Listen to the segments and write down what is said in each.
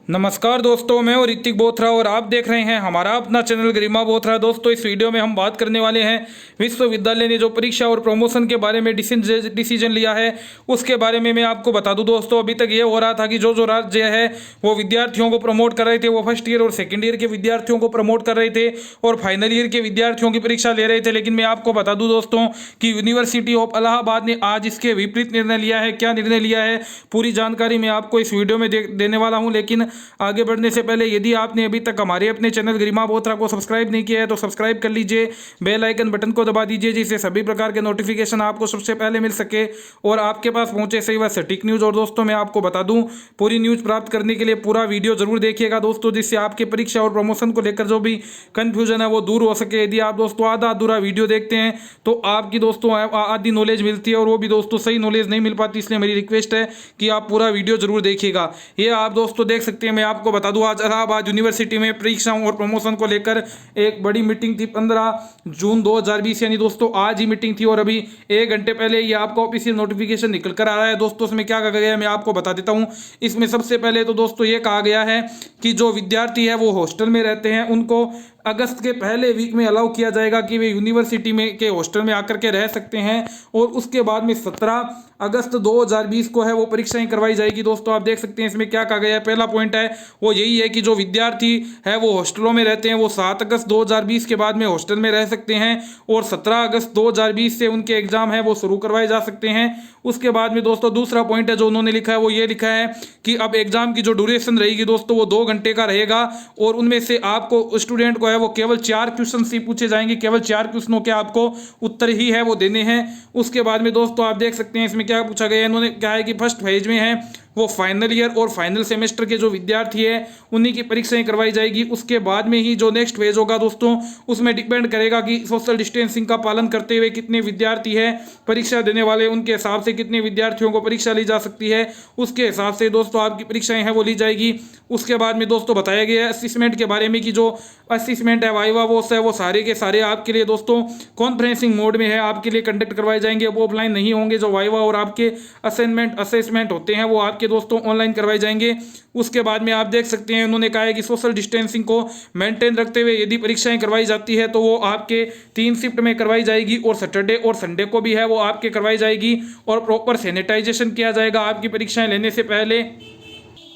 नमस्कार दोस्तों, मैं और ऋतिक बोथरा और आप देख रहे हैं हमारा अपना चैनल गरिमा बोथरा। दोस्तों, इस वीडियो में हम बात करने वाले हैं विश्वविद्यालय ने जो परीक्षा और प्रमोशन के बारे में डिसीजन लिया है उसके बारे में। मैं आपको बता दूं दोस्तों, अभी तक ये हो रहा था कि जो राज्य है वो विद्यार्थियों को प्रमोट कर रहे थे, वो फर्स्ट ईयर और सेकेंड ईयर के विद्यार्थियों को प्रमोट कर रहे थे और फाइनल ईयर के विद्यार्थियों की परीक्षा ले रहे थे। लेकिन मैं आपको बता दूं दोस्तों कि यूनिवर्सिटी ऑफ इलाहाबाद ने आज इसके विपरीत निर्णय लिया है। क्या निर्णय लिया है, पूरी जानकारी मैं आपको इस वीडियो में देने वाला हूँ। लेकिन आगे बढ़ने से पहले यदि आपने अभी तक हमारे अपने चैनल गरिमा बोथरा को सब्सक्राइब नहीं किया है तो सब्सक्राइब कर लीजिए, बेल आइकन बटन को दबा दीजिए जिससे सभी प्रकार के नोटिफिकेशन आपको सबसे पहले मिल सके और आपके पास पहुंचे सही व सटीक न्यूज़। और दोस्तों, मैं आपको बता दूं, पूरी न्यूज़ प्राप्त करने के लिए पूरा वीडियो जरूर देखिएगा दोस्तों, जिससे आपके परीक्षा और प्रमोशन को लेकर जो भी कन्फ्यूजन है वो दूर हो सके। यदि आप दोस्तों आधा अधूरा वीडियो देखते हैं तो आपकी दोस्तों आधी नॉलेज मिलती है और वो भी दोस्तों सही नॉलेज नहीं मिल पाती, इसलिए मेरी रिक्वेस्ट है कि आप पूरा वीडियो जरूर देखिएगा। ये आप दोस्तों देख सकते हैं। मैं आपको बता दूं, आज इलाहाबाद यूनिवर्सिटी में परीक्षाओं और प्रमोशन को लेकर एक बड़ी मीटिंग थी। 15 जून 2020 यानी दोस्तों आज ही मीटिंग थी और अभी 1 घंटे पहले ये आपको ऑफिशियल नोटिफिकेशन निकल कर आ रहा है। दोस्तों, इसमें क्या कहा गया है मैं आपको बता देता हूं। इसमें सबसे पहले तो दोस्तों ये कहा गया है कि जो विद्यार्थी है वो हॉस्टल में रहते हैं उनको अगस्त के पहले वीक में अलाउ किया जाएगा कि वे यूनिवर्सिटी में के हॉस्टल में आकर के रह सकते हैं और उसके बाद में 17 अगस्त 2020 को है वो परीक्षाएं करवाई जाएगी। दोस्तों, आप देख सकते हैं इसमें क्या कहा गया है। पहला पॉइंट है वो यही है कि जो विद्यार्थी है वो हॉस्टलों में रहते हैं वो 7 अगस्त 2020 के बाद में हॉस्टल में रह सकते हैं और 17 अगस्त 2020 से उनके एग्जाम है वो शुरू करवाए जा सकते हैं। उसके बाद में दोस्तों दूसरा पॉइंट है जो उन्होंने लिखा है वो ये लिखा है कि अब एग्जाम की जो ड्यूरेशन रहेगी दोस्तों वो 2 घंटे का रहेगा और उनमें से आपको स्टूडेंट को है वो केवल 4 क्वेश्चन ही पूछे जाएंगे, केवल 4 क्वेश्चनों के आपको उत्तर ही है वो देने हैं। उसके बाद में दोस्तों आप देख सकते हैं इसमें क्या पूछा गया है। इन्होंने कहा है कि फर्स्ट फेज में है वो फाइनल ईयर और फाइनल सेमेस्टर के जो विद्यार्थी है उन्हीं की परीक्षाएं करवाई जाएगी। उसके बाद में ही जो नेक्स्ट फेज होगा दोस्तों उसमें डिपेंड करेगा कि सोशल डिस्टेंसिंग का पालन करते हुए कितने विद्यार्थी है परीक्षा देने वाले, उनके हिसाब से कितने विद्यार्थियों को परीक्षा ली जा सकती है उसके हिसाब से दोस्तों आपकी परीक्षाएं हैं वो ली जाएगी। उसके बाद में दोस्तों बताया गया है असिस्मेंट के बारे में कि जो असिस्मेंट है वाइवा वो सारे के सारे आपके लिए दोस्तों कॉन्फ्रेंसिंग मोड में है आपके लिए कंडक्ट करवाए जाएंगे, वो ऑफलाइन नहीं होंगे। जो वाइवा और आपके असेसमेंट होते हैं वो आपके दोस्तों ऑनलाइन करवाए जाएंगे। उसके बाद में आप देख सकते हैं उन्होंने कहा है कि सोशल डिस्टेंसिंग को मेंटेन रखते हुए यदि परीक्षाएं करवाई जाती है तो वो आपके 3 शिफ्ट में करवाई जाएगी और सैटरडे और संडे को भी है वो आपके करवाई जाएगी और प्रॉपर सैनिटाइजेशन किया जाएगा आपकी परीक्षाएं लेने से पहले।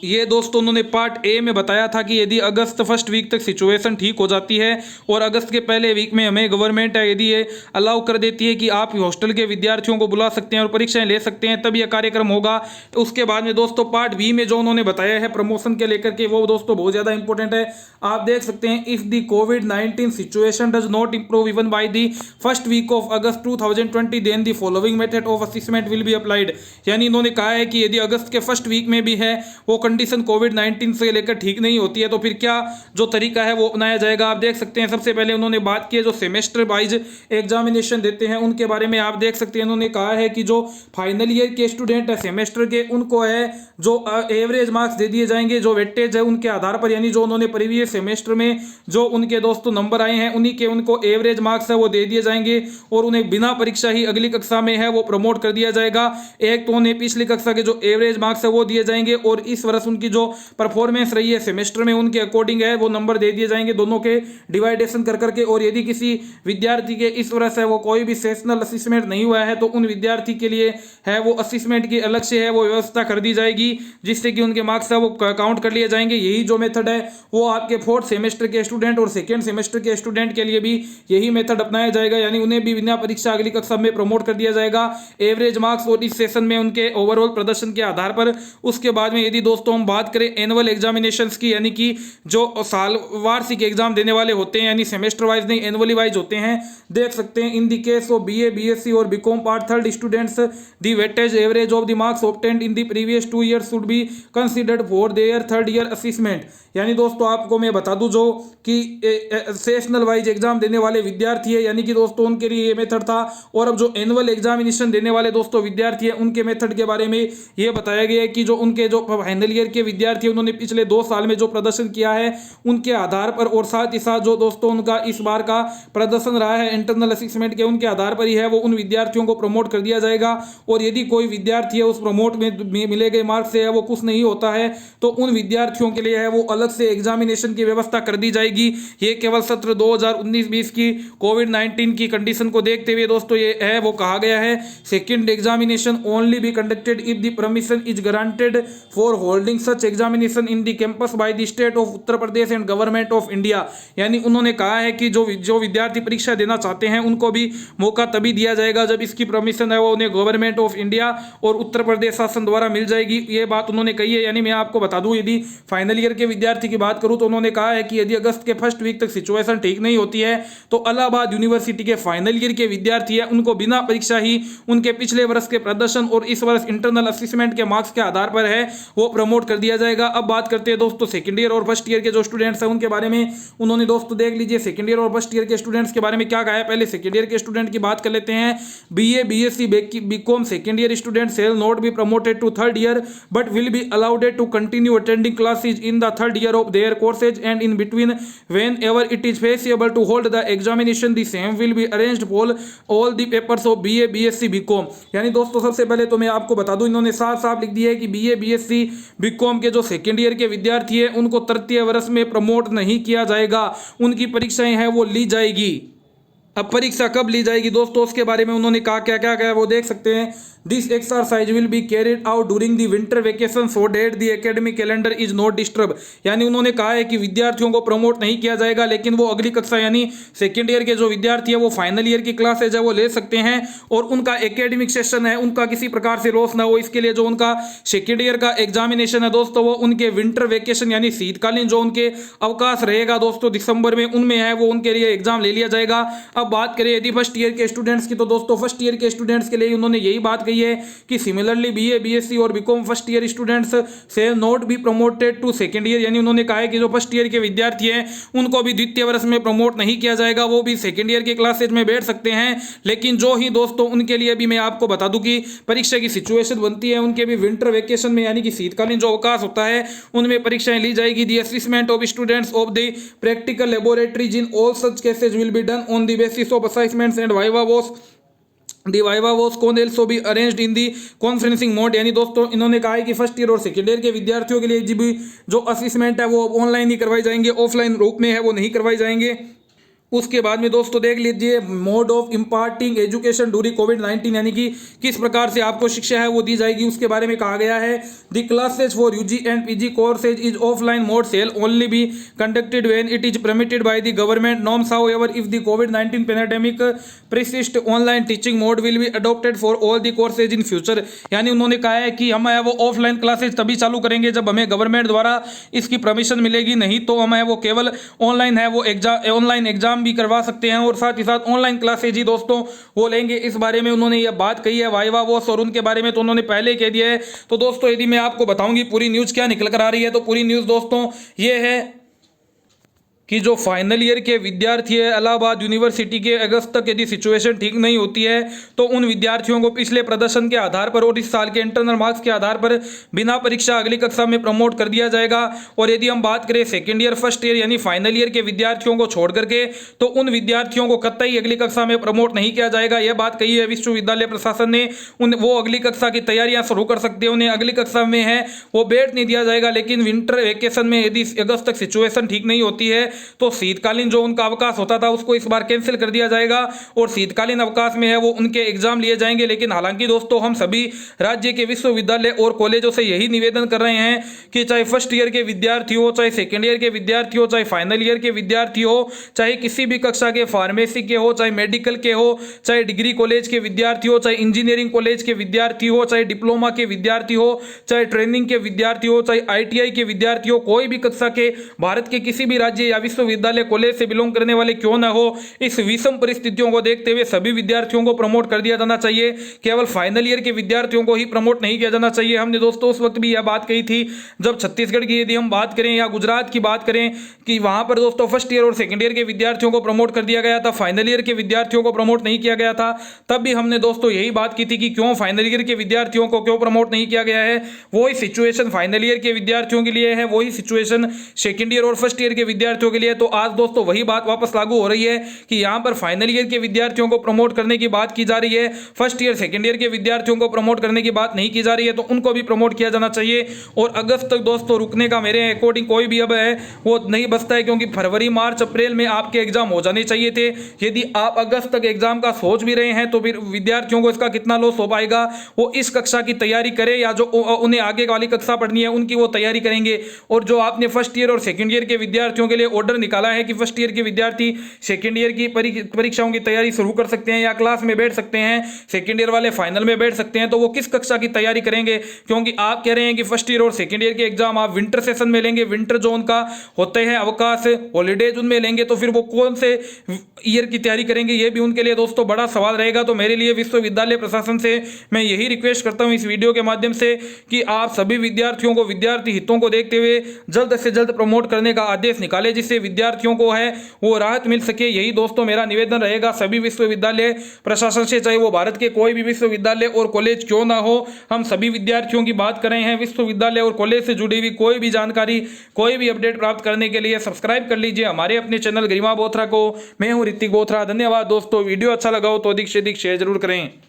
ये दोस्तों उन्होंने पार्ट ए में बताया था कि यदि अगस्त फर्स्ट वीक तक सिचुएशन ठीक हो जाती है और अगस्त के पहले वीक में हमें गवर्नमेंट है यदि ये अलाउ कर देती है कि आप हॉस्टल के विद्यार्थियों को बुला सकते हैं और परीक्षाएं ले सकते हैं तब यह कार्यक्रम होगा। तो उसके बाद में दोस्तों पार्ट बी में जो उन्होंने बताया है प्रमोशन के लेकर के वो दोस्तों बहुत ज़्यादा इंपॉर्टेंट है। आप देख सकते हैं इफ द कोविड-19 situation does not improve even by the first week of August 2020 then the following method of assessment will be applied. यानी इन्होंने कहा है कि यदि अगस्त के फर्स्ट वीक में भी है वो कंडीशन कोविड-19 से लेकर ठीक नहीं होती है तो फिर क्या जो तरीका है वो अपनाया जाएगा। आप देख सकते हैं सबसे पहले उन्होंने बात की है जो सेमेस्टर वाइज एग्जामिनेशन देते हैं उनके बारे में। आप देख सकते हैं उन्होंने कहा है कि जो फाइनल ईयर के स्टूडेंट है सेमेस्टर के उनको है जो एवरेज मार्क्स दे दिए जाएंगे जो वेटेज है उनके आधार पर, यानी जो उन्होंने प्रीवियस सेमेस्टर में जो उनके दोस्तों नंबर आए हैं उन्हीं के उनको एवरेज मार्क्स है वो दे दिए जाएंगे और उन्हें बिना परीक्षा ही अगली कक्षा में है वो प्रमोट कर दिया जाएगा। एक तो उन्हें पिछली कक्षा के जो एवरेज मार्क्स है वो दिए जाएंगे और इस वर्ष उनकी जो परफॉर्मेंस रही है सेमेस्टर में उनके अकॉर्डिंग है वो नंबर दे दिए जाएंगे दोनों के डिवाइडेशन कर करके। और यदि किसी विद्यार्थी के इस वर्ष है वो कोई भी सेशनल असेसमेंट नहीं हुआ है तो उन विद्यार्थी के लिए है वो असेसमेंट की अलग से है वो व्यवस्था कर दी जाएगी जिससे कि उनके मार्क्स है वो काउंट कर लिए जाएंगे। यही जो मेथड है वो आपके 4th सेमेस्टर के स्टूडेंट और 2nd सेमेस्टर के स्टूडेंट के लिए भी यही मेथड अपनाया जाएगा, यानी उन्हें भी बिना परीक्षा अगली कक्षा में प्रमोट कर दिया जाएगा एवरेज मार्क्स और इस सेशन में उनके ओवरऑल प्रदर्शन के आधार पर। उसके बाद में यदि दोस्तों हम बात करें एनुअल एग्जामिनेशंस की, यानी कि जो साल वार्षिक एग्जाम देने वाले होते हैं यानी सेमेस्टर वाइज नहीं एनुअली वाइज होते हैं, देख सकते हैं in the case of BA BSc और BCom part 3rd students the weightage average of the marks obtained in the previous 2 years should be considered for their 3rd year assessment. यानी दोस्तों आपको मैं बता दूं जो कि सेशनल वाइज एग्जाम देने वाले विद्यार्थी है यानी कि दोस्तों उनके लिए ये मेथड था और अब जो एनुअल एग्जामिनेशन देने वाले दोस्तों विद्यार्थी है उनके मेथड के बारे में ये बताया गया है कि जो उनके जो फाइनल ईयर के विद्यार्थी उन्होंने पिछले 2 साल में जो प्रदर्शन किया है उनके आधार पर, और साथ ही साथ जो दोस्तों उनका इस बार का प्रदर्शन रहा है इंटरनल असेसमेंट के, उनके आधार पर ही है वो उन विद्यार्थियों को प्रमोट कर दिया जाएगा। और यदि कोई विद्यार्थी है उस प्रमोट में मिले गए मार्क्स से है वो खुश नहीं होता है तो उन विद्यार्थियों के लिए है वो अलग से एग्जामिनेशन की व्यवस्था कर दी जाएगी। ये केवल सत्र 2019-20 की कोविड-19 की कंडीशन को देखते हुए दोस्तों ये है वो कहा गया है, second examination only be conducted if the permission is granted for holding such examination in the campus by the state of Uttar Pradesh and government of India. यानी उन्होंने कहा है कि जो विद्यार्थी परीक्षा देना चाहते हैं उनको भी मौका तभी दिया जाएगा जब इसकी परमिशन है वो उन्हें गवर्नमेंट ऑफ इंडिया और उत्तर प्रदेश शासन द्वारा मिल जाएगी। ये बात उन्होंने कही है। यानी मैं आपको बता दूं, यदि फाइनल ईयर के विद्यार्थी की बात करूं तो उन्होंने कहा है कि यदि अगस्त के फर्स्ट वीक तक सिचुएशन ठीक नहीं होती है तो इलाहाबाद यूनिवर्सिटी के फाइनल ईयर के विद्यार्थी है उनको बिना परीक्षा ही उनके पिछले वर्ष के प्रदर्शन और इस वर्ष इंटरनल असेसमेंट के मार्क्स के आधार पर है वो प्रमोट कर दिया जाएगा। अब बात करते हैं दोस्तों सेकंड ईयर और फर्स्ट ईयर के जो स्टूडेंट्स हैं उनके बारे में। उन्होंने दोस्तों देख लीजिए सेकंड ईयर और फर्स्ट ईयर के स्टूडेंट्स के बारे में क्या कहा है। पहले सेकंड ईयर के स्टूडेंट की बात कर लेते हैं। BA, BSc, BCom second year student shall not be promoted to third year but will be allowed to continue attending classes in the third year of their courses and in between whenever it is feasible to hold the examination the same will be arranged for all the papers of BA, BSc, BCom। यानी दोस्तों सबसे पहले तो मैं आपको बता दूं, इन्होंने साफ साफ लिख दिया है कि बीए, बीएससी, बीकॉम के जो सेकेंड ईयर के विद्यार्थी हैं उनको तृतीय वर्ष में प्रमोट नहीं किया जाएगा, उनकी परीक्षाएं हैं वो ली जाएगी। अब परीक्षा कब ली जाएगी दोस्तों उसके बारे में उन्होंने कहा, क्या क्या कहा वो देख सकते हैं। This exercise will be carried out during the winter vacation so that the academic calendar is not disturb. यानी उन्होंने कहा है कि विद्यार्थियों को प्रमोट नहीं किया जाएगा लेकिन वो अगली कक्षा यानी सेकेंड ईयर के जो विद्यार्थी है वो फाइनल ईयर की क्लासेज है वो ले सकते हैं और उनका एकेडमिक सेशन है उनका किसी प्रकार से लॉस ना हो इसके लिए जो उनका सेकेंड ईयर का एग्जामिनेशन है दोस्तों वो उनके विंटर वेकेशन यानी शीतकालीन जो उनके अवकाश रहेगा दोस्तों दिसंबर में उनमें है वो उनके लिए एग्जाम ले लिया जाएगा। अब बात करें यदि फर्स्ट ईयर के स्टूडेंट्स की तो दोस्तों फर्स्ट ईयर के स्टूडेंट्स के लिए उन्होंने यही बात कही है कि सिमिलरली बीए, बीएससी और BCom first year students shall not be promoted to second year. यानी उन्होंने कहा है कि जो फर्स्ट ईयर के विद्यार्थी हैं उनको भी द्वितीय वर्ष में प्रमोट नहीं किया जाएगा, वो भी सेकंड ईयर के क्लासेज में बैठ सकते हैं। लेकिन जो ही दोस्तों उनके लिए भी मैं आपको बता दूं कि परीक्षा की सिचुएशन बनती है उनके भी विंटर वेकेशन में यानी कि शीतकालीन जो अवकाश होता है उनमें परीक्षाएं ली जाएगी। The assessment of students of the practical laboratories in all such cases will be done on the basis of assessments and viva voce the viva voce can also be arranged in the conferencing mode. यानी दोस्तों इन्होंने कहा है कि first year और second year के विद्यार्थियों के लिए भी जो असेसमेंट है वो ऑनलाइन ही करवाई जाएंगे, ऑफलाइन रूप में है वो नहीं करवाई जाएंगे। उसके बाद में दोस्तों देख लीजिए mode of imparting education during कोविड-19 यानी कि किस प्रकार से आपको शिक्षा है वो दी जाएगी उसके बारे में कहा गया है। The classes for UG and PG courses is offline mode shall only be conducted when it is permitted by the government norms. However if the कोविड-19 pandemic persist online teaching mode will be adopted for all the courses in future. यानी उन्होंने कहा है कि हम है वो offline classes तभी चालू करेंगे जब हमें गवर्नमेंट द्वारा इसकी परमिशन मिलेगी, नहीं तो हम है वो केवल ऑनलाइन है वो ऑनलाइन एग्जाम भी करवा सकते हैं और साथ ही साथ ऑनलाइन क्लासेज ही दोस्तों वो लेंगे। इस बारे में उन्होंने ये बात कही है वाइवा वॉस और उनके बारे में तो उन्होंने पहले कह दिया है। तो दोस्तों यदि मैं आपको बताऊंगी पूरी न्यूज़ क्या निकल कर आ रही है तो पूरी न्यूज़ दोस्तों ये है कि जो फाइनल ईयर के विद्यार्थी है इलाहाबाद यूनिवर्सिटी के अगस्त तक यदि सिचुएशन ठीक नहीं होती है तो उन विद्यार्थियों को पिछले प्रदर्शन के आधार पर और इस साल के इंटरनल मार्क्स के आधार पर बिना परीक्षा अगली कक्षा में प्रमोट कर दिया जाएगा। और यदि हम बात करें सेकेंड ईयर फर्स्ट ईयर यानी फाइनल ईयर के विद्यार्थियों को छोड़ करके तो उन विद्यार्थियों को कतई अगली कक्षा में प्रमोट नहीं किया जाएगा। यह बात कही है विश्वविद्यालय प्रशासन ने। वो अगली कक्षा की तैयारियां शुरू कर सकते हैं, उन्हें अगली कक्षा में है वो बैठ नहीं दिया जाएगा। लेकिन विंटर वेकेशन में यदि अगस्त तक सिचुएशन ठीक नहीं होती है तो शीतकालीन जो उनका अवकाश होता था उसको इस बार कैंसिल कर दिया जाएगा और शीतकालीन अवकाश में है वो उनके एग्जाम लिए जाएंगे। लेकिन हालांकि दोस्तों हम सभी राज्य के विश्वविद्यालय और कॉलेजों से यही निवेदन कर रहे हैं कि चाहे फर्स्ट ईयर के विद्यार्थी हो, चाहे सेकेंड ईयर के विद्यार्थी हो, चाहे फाइनल ईयर के विद्यार्थी हो, चाहे किसी भी कक्षा के फार्मेसी के हो, चाहे मेडिकल के हो, चाहे डिग्री कॉलेज के विद्यार्थी हो, चाहे इंजीनियरिंग कॉलेज के विद्यार्थी हो, चाहे डिप्लोमा के विद्यार्थी हो, चाहे ट्रेनिंग के विद्यार्थी हो, चाहे ITI के विद्यार्थी हो, कोई भी कक्षा के भारत के किसी भी राज्य या विश्वविद्यालय कॉलेज से बिलोंग करने वाले क्यों ना हो, इस विषम परिस्थितियों को देखते हुए सभी विद्यार्थियों को प्रमोट कर दिया जाना चाहिए। केवल फाइनल ईयर के विद्यार्थियों को ही प्रमोट नहीं किया जाना चाहिए। हमने दोस्तों उस वक्त भी यह बात कही थी जब छत्तीसगढ़ की यदि हम बात करें या गुजरात की बात करें कि वहां पर दोस्तों फर्स्ट ईयर और सेकंड ईयर के विद्यार्थियों को प्रमोट कर दिया गया था, फाइनल ईयर के विद्यार्थियों को प्रमोट नहीं किया गया था। तब भी हमने दोस्तों यही बात की थी कि क्यों फाइनल ईयर के विद्यार्थियों को क्यों प्रमोट नहीं किया गया है। वही सिचुएशन फाइनल ईयर के विद्यार्थियों के लिए है, वही सिचुएशन सेकंड ईयर और फर्स्ट ईयर के विद्यार्थियों के लिए। तो आज दोस्तों वही बात वापस लागू हो रही है कि यहां पर फाइनल ईयर के विद्यार्थियों को प्रमोट करने की बात की जा रही है, फर्स्ट ईयर सेकंड ईयर के विद्यार्थियों को प्रमोट करने की बात नहीं की जा रही है। तो उनको भी प्रमोट किया जाना चाहिए। और अगस्त तक दोस्तों रुकने का मेरे अकॉर्डिंग कोई भी अब है वो नहीं बचता है, क्योंकि फरवरी मार्च अप्रैल में आपके एग्जाम हो जाने चाहिए थे। यदि आप अगस्त तक एग्जाम का सोच भी रहे हैं तो फिर विद्यार्थियों को इसका कितना लॉस हो पाएगा। वो इस कक्षा की तैयारी करे या जो उन्हें आगे वाली कक्षा पढ़नी है उनकी वो तैयारी करेंगे। और जो आपने फर्स्ट ईयर और सेकंड ईयर के विद्यार्थियों के लिए ऑर्डर निकाला है कि फर्स्ट ईयर के विद्यार्थी सेकंड ईयर की परीक्षाओं की तैयारी शुरू कर सकते हैं या क्लास में बैठ सकते हैं, सेकंड ईयर वाले फाइनल में बैठ सकते हैं, तो वो किस कक्षा की तैयारी करेंगे। क्योंकि आप कह रहे हैं कि फर्स्ट ईयर और सेकंड ईयर के एग्जाम आप विंटर सेशन में लेंगे, विंटर जो उनका होते हैं अवकाश हॉलीडेज उनमें लेंगे, तो फिर वो कौन से ईयर की तैयारी करेंगे, ये भी उनके लिए दोस्तों बड़ा सवाल रहेगा। तो मेरे लिए विश्वविद्यालय प्रशासन से मैं यही रिक्वेस्ट करता हूं इस वीडियो के माध्यम से कि आप सभी विद्यार्थियों को विद्यार्थी हितों को देखते हुए जल्द से जल्द प्रमोट करने का आदेश निकाले, जिससे विद्यार्थियों को है वो राहत मिल सके। यही दोस्तों मेरा निवेदन रहेगा सभी विश्वविद्यालय प्रशासन से, चाहे वो भारत के कोई भी विश्वविद्यालय और कॉलेज क्यों ना हो। हम सभी विद्यार्थियों की बात कर रहे हैं। विश्वविद्यालय और कॉलेज से जुड़ी हुई कोई भी जानकारी, कोई भी अपडेट प्राप्त करने के लिए सब्सक्राइब कर लीजिए हमारे अपने चैनल गरिमा बोथरा को। मैं हूं ऋतिक बोथरा। धन्यवाद दोस्तों। वीडियो अच्छा लगा हो तो अधिक से अधिक शेयर जरूर करें।